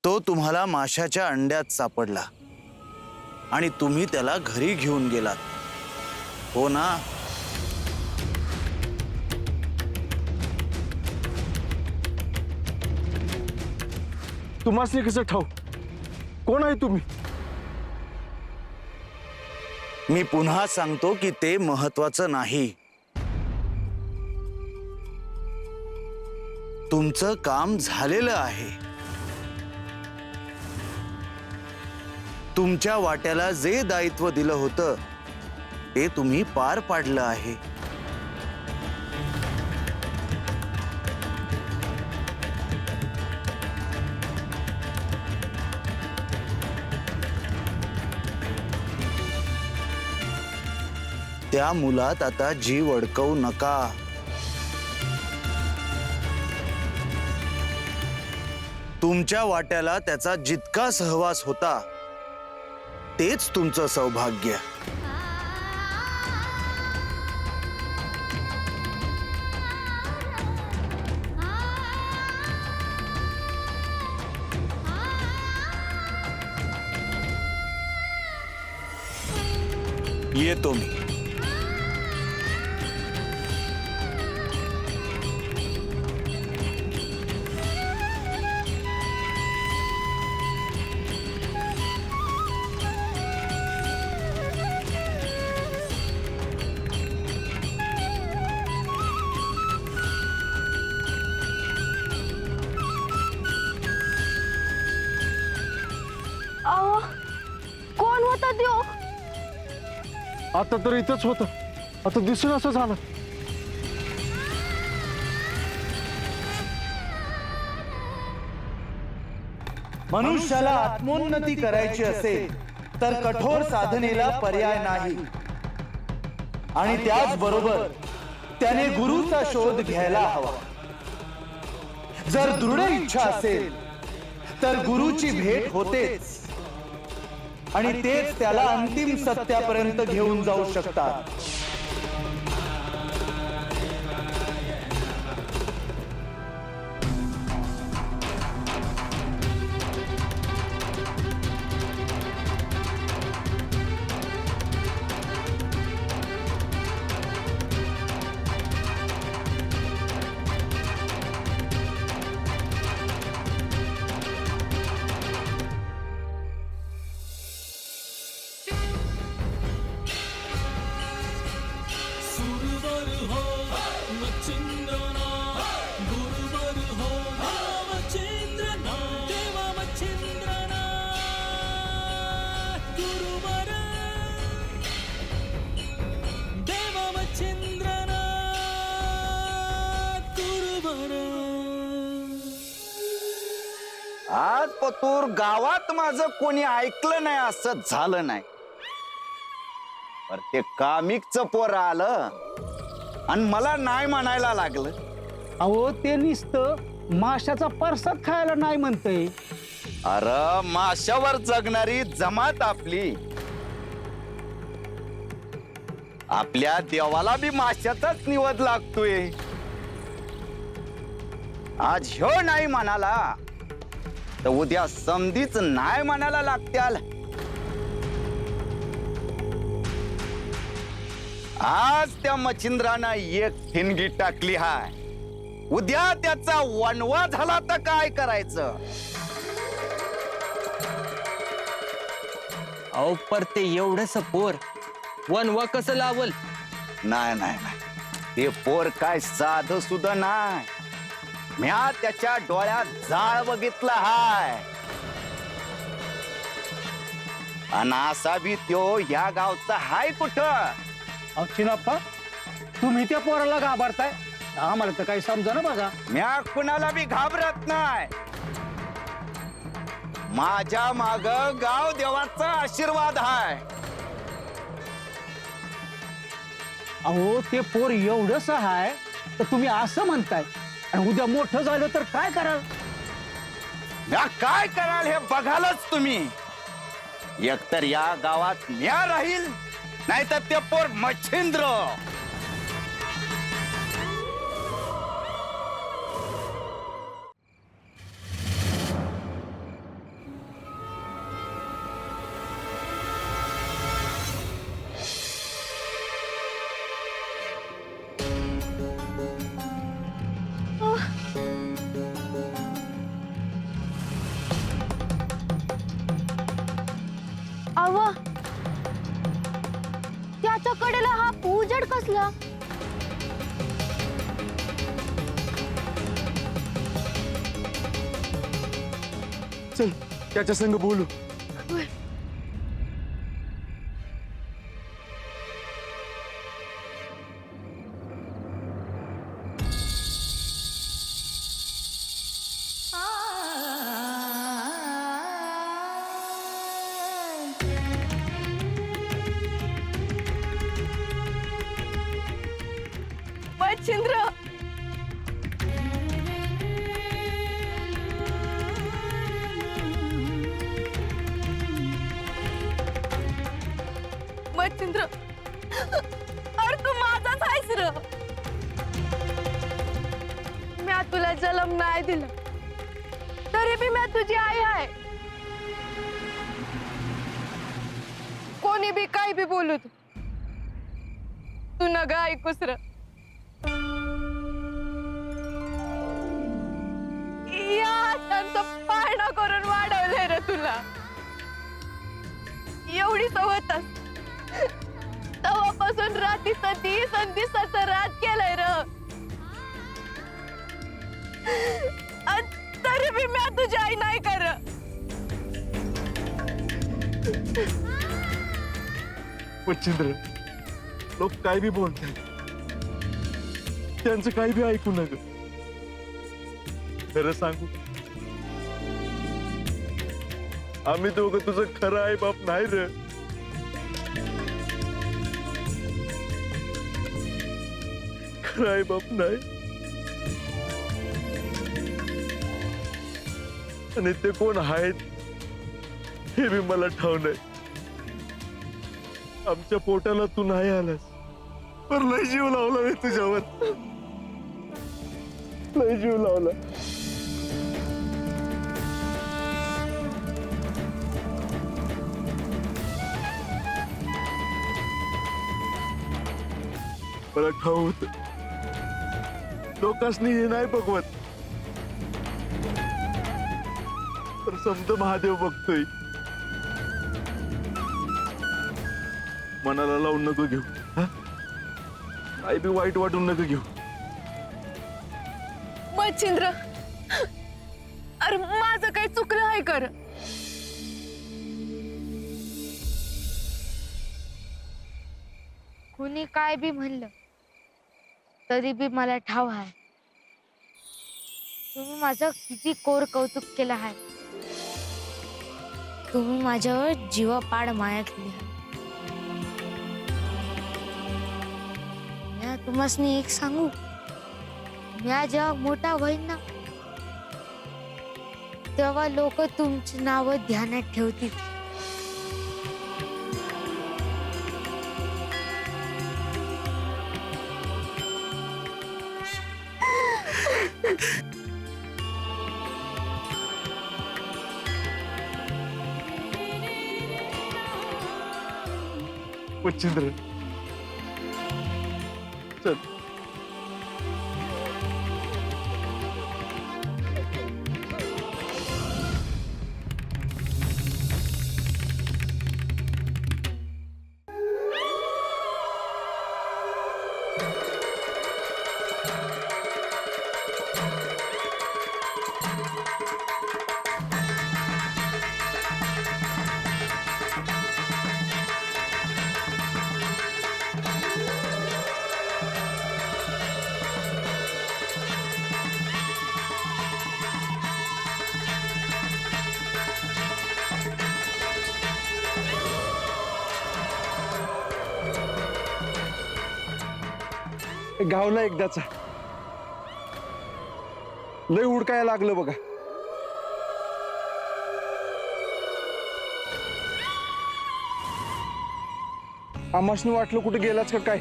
तो तुम्हाला माशाच्या अंड्यात सापडला आणि तुम्ही त्याला घरी घेऊन गेलात, हो ना? तुम्हाला कसं ठाऊ? कोण आहे तुम्ही? मी पुन्हा सांगतो की ते महत्वाचं नाही. तुमचं काम झालेलं आहे. तुमच्या वाट्याला जे दायित्व दिलं होतं ते तुम्ही पार पाडलं आहे. त्या मुलात आता जीव अडकवू नका. तुमच्या वाट्याला त्याचा जितका सहवास होता तेच तुमचं सौभाग्य. येतो मी. अहो, कोण होता त्यो? आता तर इथंच होतं, आता दिसून असं झालं. मनुष्याला आत्मोन्नती करायची असेल तर कठोर साधनेला पर्याय नाही आणि त्याचबरोबर त्याने गुरुचा शोध घ्यायला हवा. जर दृढ इच्छा असेल तर गुरुची भेट होतेच आणि तेच त्याला अंतिम सत्यापर्यंत घेऊन जाऊ शकतात. आज पतूर गावात माझं कोणी ऐकलं नाही असं झालं नाही. पर ते कामिकचं पोर आलं आणि मला नाही म्हणायला लागलं. अहो ते नुसतं माशाचा प्रसाद खायला नाही म्हणतंय. अरे माशावर जगणारी जमात आपली. आपल्या देवाला बी माशाचाच निवद लागतोय. आज ह्यो नाही म्हणाला तर उद्या समधीच नाही म्हणायला लागत्याल. आज त्या मच्छिंद्रानं एक ठिणगी टाकली हाय, उद्या त्याचा वणवा झाला तर काय करायचं? अहो पर ते एवढंच पोर वनवा कसं लावल? नाही नाही नाही, ते पोर काय साध सुद्धा नाही. म्या त्याच्या डोळ्यात जाळ बघितला हाय आणि असा बी त्यो या गावचा हाय कुठं? अक्षिनाप्पा तुम्ही त्या पोराला घाबरताय? आम्हाला तर काही समजा ना बघा. म्या कुणाला बी घाबरत नाही. माझ्या माग गाव देवाचा आशीर्वाद हाय. अहो ते पोर एवढंच आहे तर तुम्ही असं म्हणताय आणि उद्या मोठं झालं तर काय कराल? म्या काय कराल हे बघालच तुम्ही. एकतर या गावात म्या राहील नाहीतर ते पोर मच्छिंद्र. अव त्याच्या कडेला हा उजेड कसला? चल त्याच्या संग बोलू. मच्छिंद्र, मच्छिंद्र, अरे तू माझाच आहेस र. म्या तुला जन्म नाही दिला तरी बी म्या तुझी आई आहे. कोणी बी काही बी बोलू तू नग ऐकूस र. त्यांचं पाळणं करून वाढवलंय रे तुला. एवढी सवत तेव्हापासून रातीचं दिस आणि दिवसाचं रात केलंय र. तरी बी म्या तुझी आई नाही कर. मच्छिंद्र, लोक काय बी बोलतात, त्यांचं काही बी ऐकू नका. खरं सांगू, आम्ही दोघं तुझं खरं आई बाप नाही रे. खरं आई बाप नाही. आणि ते कोण आहेत हे बी मला ठाव नाही. आमच्या पोटाला तू नाही आलास, पर लय जीव लावला रे तुझ्यावर. लय जीव लावला. मला ठाव होत लोकांनी हे नाही बघवत, तर समज महादेव बघतोय. मनाला लावून नको घेऊ. काही बी वाईट वाटून नको घेऊ. मच्छिंद्र, अरे माझं काही चुकलं आहे कर. कुणी काय बी म्हणलं तरी बी मला ठाव आहे तुम्ही माझं किती कोर कौतुक केलं आहे. तुम्ही माझ्यावर जीवापाड माया केली. तुम्हाला एक सांगू, म्या जेव्हा मोठा होईन ना तेव्हा लोक तुमची नाव ध्यानात ठेवतील. मच्छिंद्र, चल. गावला एकदाचा लय हुडकायला लागलं बघा. आम्हासनी वाटलं कुठे गेलाच का काय.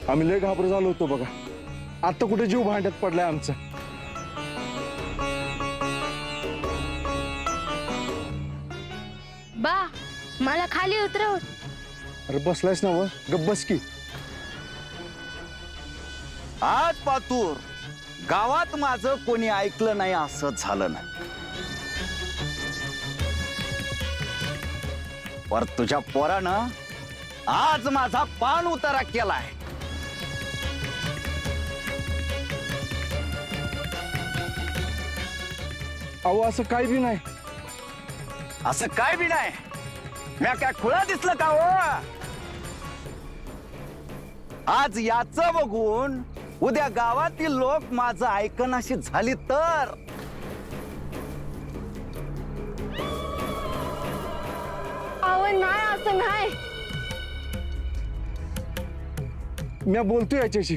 आम्ही लय घाबर झालो होतो बघा. आता कुठे जीव भांड्यात पडलाय आमचा. बा मला खाली उतरव. अरे बसलायस ना व, गप्प बस की. आज पातूर गावात माझं कोणी ऐकलं नाही असं झालं नाही. पर तुझ्या पोरानं आज माझा पान उतारा केलाय. अहो असं काही बी नाही. असं काय बी नाही. म्या काय खुळा दिसलं का हो? आज याच बघून उद्या गावातील लोक माझं ऐकनाशी झाली तर अहो नाही असं नाही. मी बोलतो याच्याशी.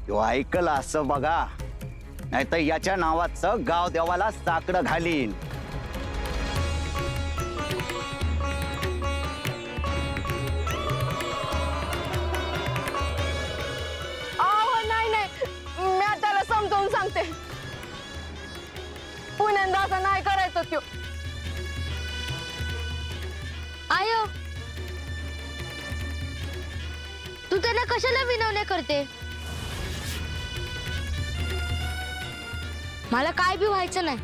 तो ऐकलं असं बघा, नाहीतर याच्या नावाचं गाव देवाला साकडं घालीन. अहो नाही नाही, मी त्याला समजावून सांगते. पुण्यांदा असं नाही करायचं त्यो. आयो तू त्यांना कशाला विनवण्या करते? मला काय बी व्हायचं नाही.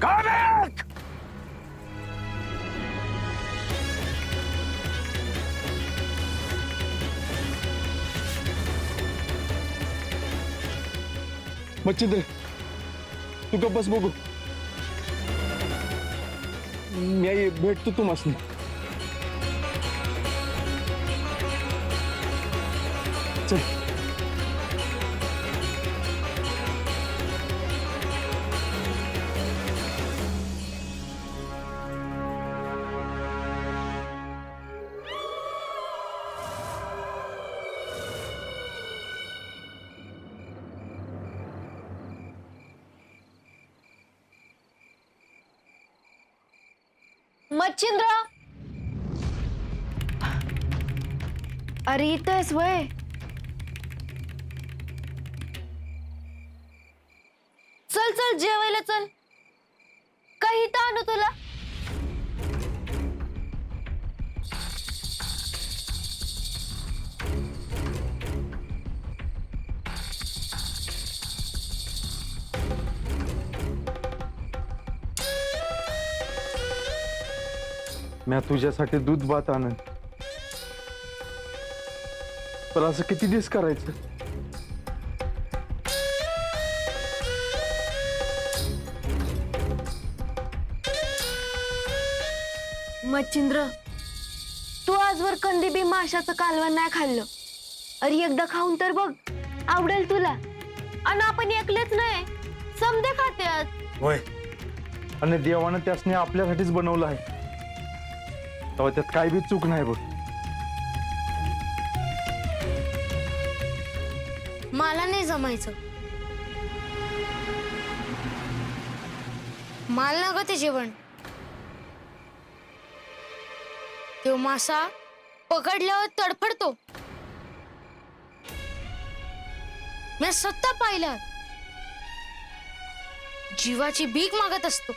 कामिक! मच्छिंद्र तू गप्प बस बघू. मी भेटतो तुम्हाला. चल. मच्छिंद्र, अरे इथंच वय. चल चल जेवायला चल. काही तर आणू तुला. मी तुझ्यासाठी दूध भात आणन. पण असं किती दिवस करायचं? मच्छिंद्र, तू आजवर कंदी बी माशाचं कालवण नाही खाल्लं. अरे एकदा खाऊन तर बघ, आवडेल तुला. आणि आपण एकलेच नाही, समदे खात्यात. होय, आणि देवानं त्यासने आपल्यासाठीच बनवलं आहे. तेव्हा त्यात काय बी चूक नाही बघ. मला नाही जमायचं. मला नको ते जेवण. तो मासा पकडल्यावर तडफडतो. मी स्वतः पाहिलं. जीवाची भीक मागत असतो.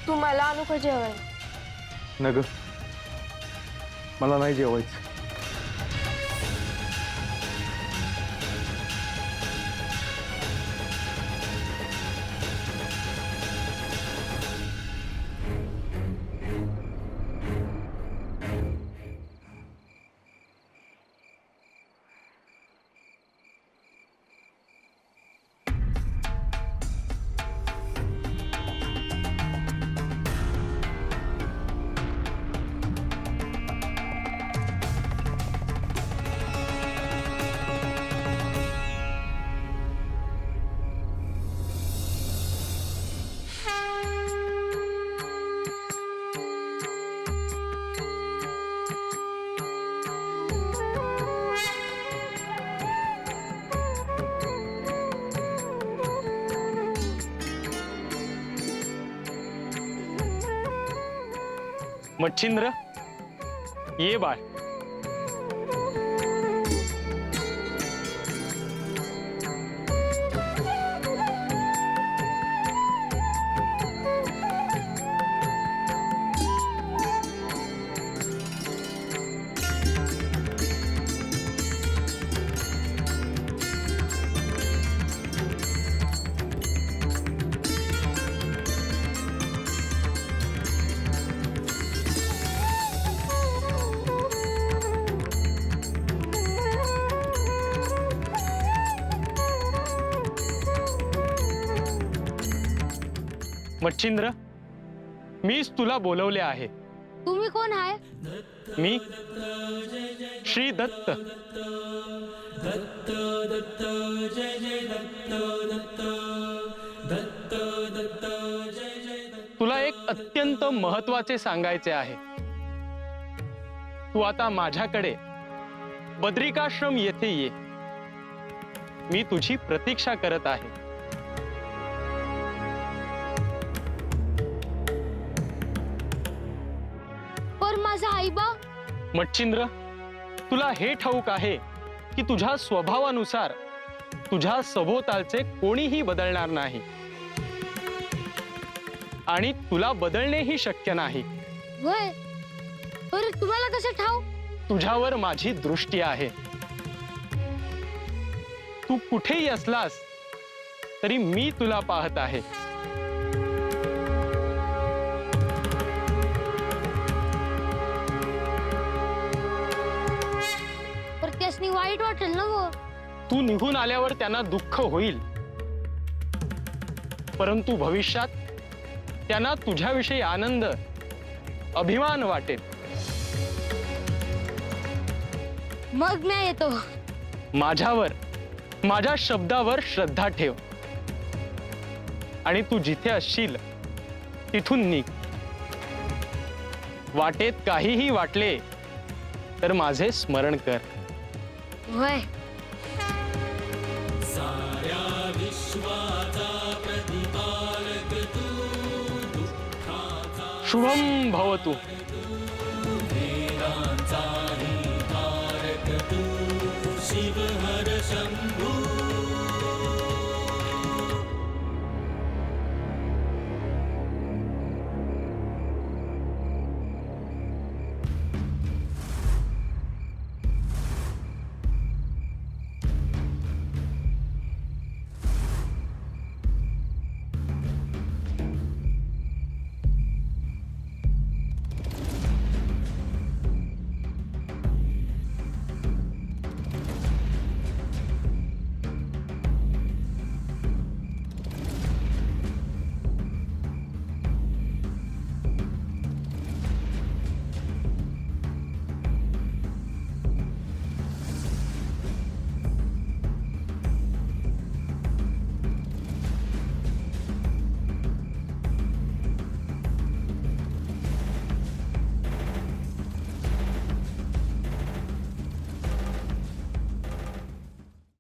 तुम्हाला आणू का जेवायला? नग, मला नाही जेवायचं. मच्छिंद्र, ये बाळ. मच्छिंद्र, मीच तुला बोलवले आहे. तुम्ही कोण आहे? मी श्री दत्त. तुला एक अत्यंत महत्वाचे सांगायचे आहे. तू आता माझ्याकडे बद्रिकाश्रम येथे ये. मी तुझी प्रतीक्षा करत आहे. पर माझा आईबा? मच्छिंद्र, तुला हे ठाऊक आहे की तुझ्या स्वभावानुसार तुझ्या सभोवतालचे कोणीही बदलणार नाही आणि तुला बदलणेही शक्य नाही. वय, पर तुम्हाला कसं ठाऊ? तुझ्यावर माझी दृष्टी आहे. तू कुठेही असलास तरी मी तुला पाहत आहे. पर त्यासनी वाईट वाटेल ना वो. तू निघून आल्यावर त्यांना दुःख होईल, परंतु भविष्यात त्यांना तुझ्याविषयी आनंद, अभिमान वाटेल. मग मी येतो. माझ्यावर, माझ्या शब्दावर श्रद्धा ठेव आणि तू जिथे असशील तिथून निघ. वाटेत काहीही वाटले तर माझे स्मरण कर. वय. शुभम भवतु.